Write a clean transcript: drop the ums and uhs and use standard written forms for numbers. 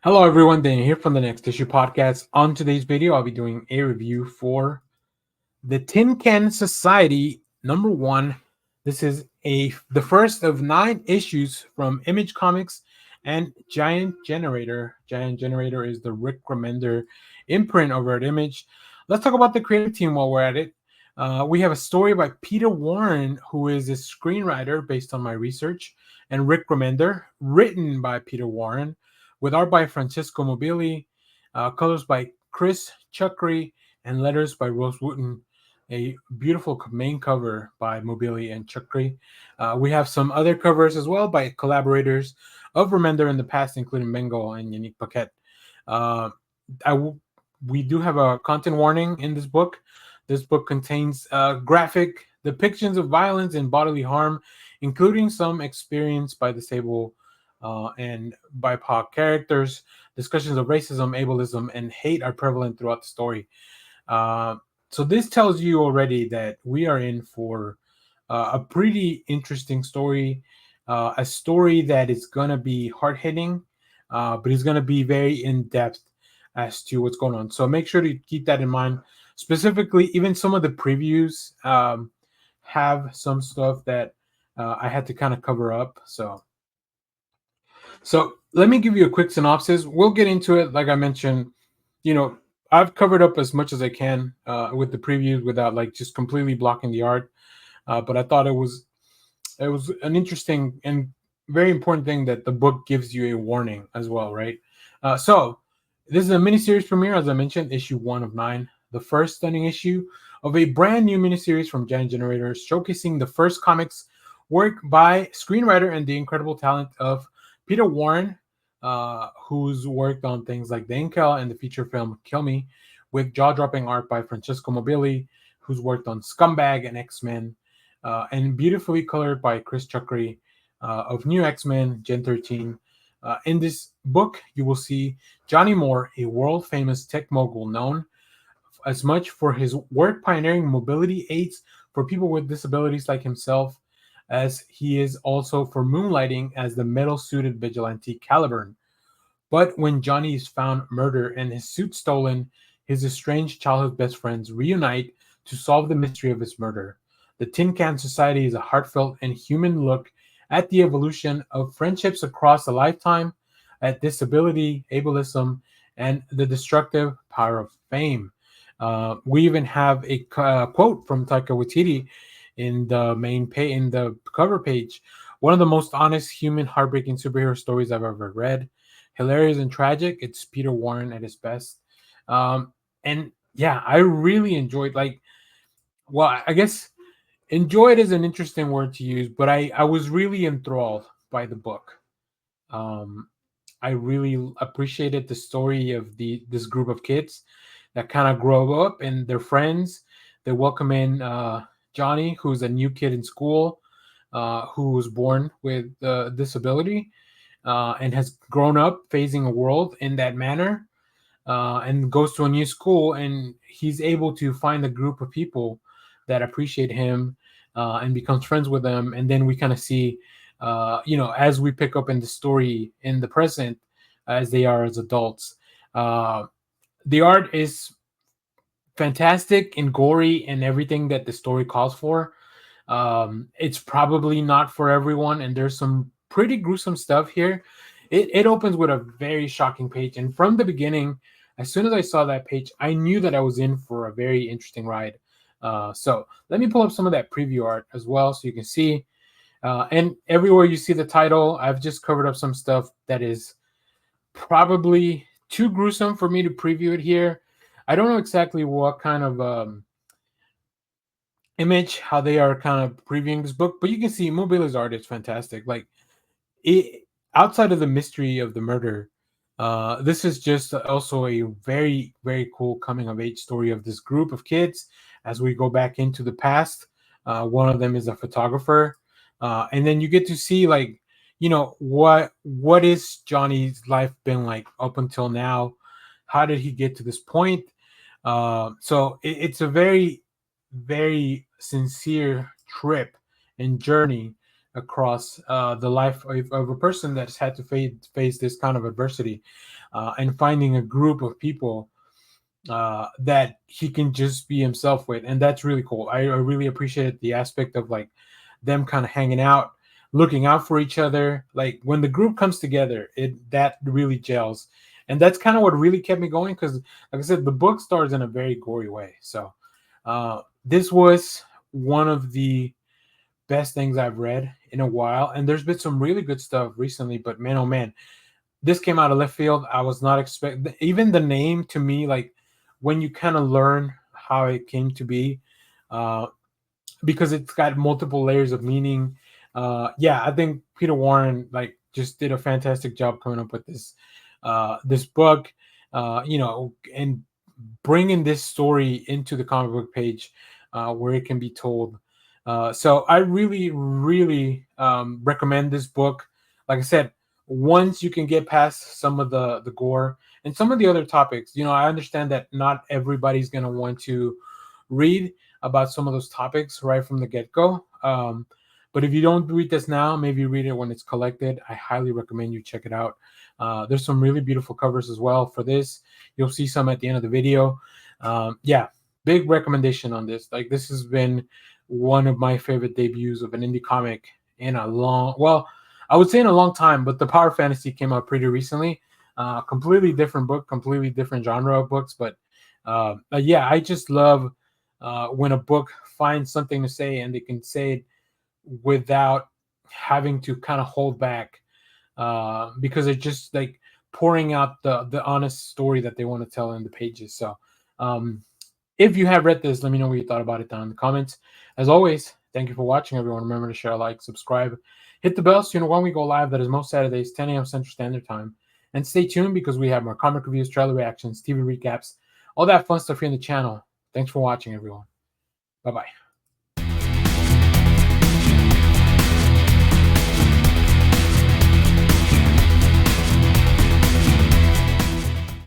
Hello everyone, Daniel here from the Next Issue Podcast. On today's video, I'll be doing a review for the Tin Can Society #1. This is the first of 9 issues from Image Comics and Giant Generator. Giant Generator is the Rick Remender imprint over at Image. Let's talk about the creative team while we're at it. We have a story by Peter Warren, who is a screenwriter based on my research, and Rick Remender, written by Peter Warren, with art by Francesco Mobili, colors by Chris Chuckrry, and letters by Rose Wooten. A beautiful main cover by Mobili and Chuckrry. We have some other covers as well by collaborators of Remender in the past, including Bengal and Yannick Paquette. Uh, we do have a content warning in this book. This book contains graphic depictions of violence and bodily harm, including some experienced by disabled and BIPOC characters. Discussions of racism, ableism, and hate are prevalent throughout the story. So this tells you already that we are in for a pretty interesting story, a story that is going to be hard-hitting, but is going to be very in-depth as to what's going on. So make sure to keep that in mind. Specifically, even some of the previews have some stuff that I had to kind of cover up. So let me give you a quick synopsis. We'll get into it. Like I mentioned, I've covered up as much as I can with the previews without like just completely blocking the art. But I thought it was an interesting and very important thing that the book gives you a warning as well, right? So this is a miniseries premiere, as I mentioned, issue 1 of 9, the first stunning issue of a brand new miniseries from Giant Generator, showcasing the first comics work by screenwriter and the incredible talent of Peter Warren, who's worked on things like the Incal and the feature film Kill Me, with jaw-dropping art by Francesco Mobili, who's worked on Scumbag and X-Men, and beautifully colored by Chris Chuckrry of New X-Men, Gen 13. In this book, you will see Johnny Moore, a world-famous tech mogul known as much for his work pioneering mobility aids for people with disabilities like himself, as he is also for moonlighting as the metal-suited vigilante Caliburn. But when Johnny is found murdered and his suit stolen, his estranged childhood best friends reunite to solve the mystery of his murder. The Tin Can Society is a heartfelt and human look at the evolution of friendships across a lifetime, at disability, ableism, and the destructive power of fame. We even have a quote from Taika Waititi in the in the cover page. One of the most honest, human, heartbreaking superhero stories I've ever read. Hilarious and tragic. It's Peter Warren at his best. And yeah, I really enjoyed. I guess enjoyed is an interesting word to use, but I was really enthralled by the book. Um, I really appreciated the story of this group of kids that kind of grow up and their friends. They welcome in Johnny, who's a new kid in school, who was born with a disability and has grown up facing a world in that manner, and goes to a new school, and he's able to find a group of people that appreciate him and becomes friends with them. And then we kind of see, as we pick up in the story in the present, as they are as adults. The art is fantastic and gory and everything that the story calls for. It's probably not for everyone, and there's some pretty gruesome stuff here. It opens with a very shocking page, and from the beginning, as soon as I saw that page, I knew that I was in for a very interesting ride. So let me pull up some of that preview art as well so you can see. And everywhere you see the title, I've just covered up some stuff that is probably too gruesome for me to preview it here. I don't know exactly what kind of image, how they are kind of previewing this book, but you can see Mobile's art is fantastic. Like, it, outside of the mystery of the murder, this is just also a very, very cool coming of age story of this group of kids as we go back into the past. One of them is a photographer, and then you get to see, like, what is Johnny's life been like up until now? How did he get to this point? So it's a very, very sincere trip and journey across the life of a person that's had to face this kind of adversity, and finding a group of people that he can just be himself with, and that's really cool. I really appreciated the aspect of like them kind of hanging out, looking out for each other. Like when the group comes together, it that really gels, and that's kind of what really kept me going. Because, like I said, the book starts in a very gory way. So this was one of the best things I've read in a while, and there's been some really good stuff recently. But man, oh man, this came out of left field. I was not expecting even the name to me, like when you kind of learn how it came to be, uh, because it's got multiple layers of meaning. Yeah, I think Peter Warren like just did a fantastic job coming up with this book, and bringing this story into the comic book page, where it can be told. So I really, really recommend this book. Like I said, once you can get past some of the gore and some of the other topics, I understand that not everybody's going to want to read about some of those topics right from the get-go. But if you don't read this now, maybe read it when it's collected. I highly recommend you check it out. There's some really beautiful covers as well for this. You'll see some at the end of the video. Yeah, big recommendation on this. Like, this has been one of my favorite debuts of an indie comic in a I would say in a long time, but the Power Fantasy came out pretty recently. Completely different book, completely different genre of books. But yeah, I just love when a book finds something to say and they can say it without having to kind of hold back, because it's just like pouring out the honest story that they want to tell in the pages. So if you have read this, let me know what you thought about it down in the comments. As always, thank you for watching, everyone. Remember to share, like, subscribe, hit the bell so you know when we go live. That is most Saturdays, 10 a.m. Central Standard Time. And stay tuned because we have more comic reviews, trailer reactions, TV recaps, all that fun stuff here on the channel. Thanks for watching, everyone. Bye-bye.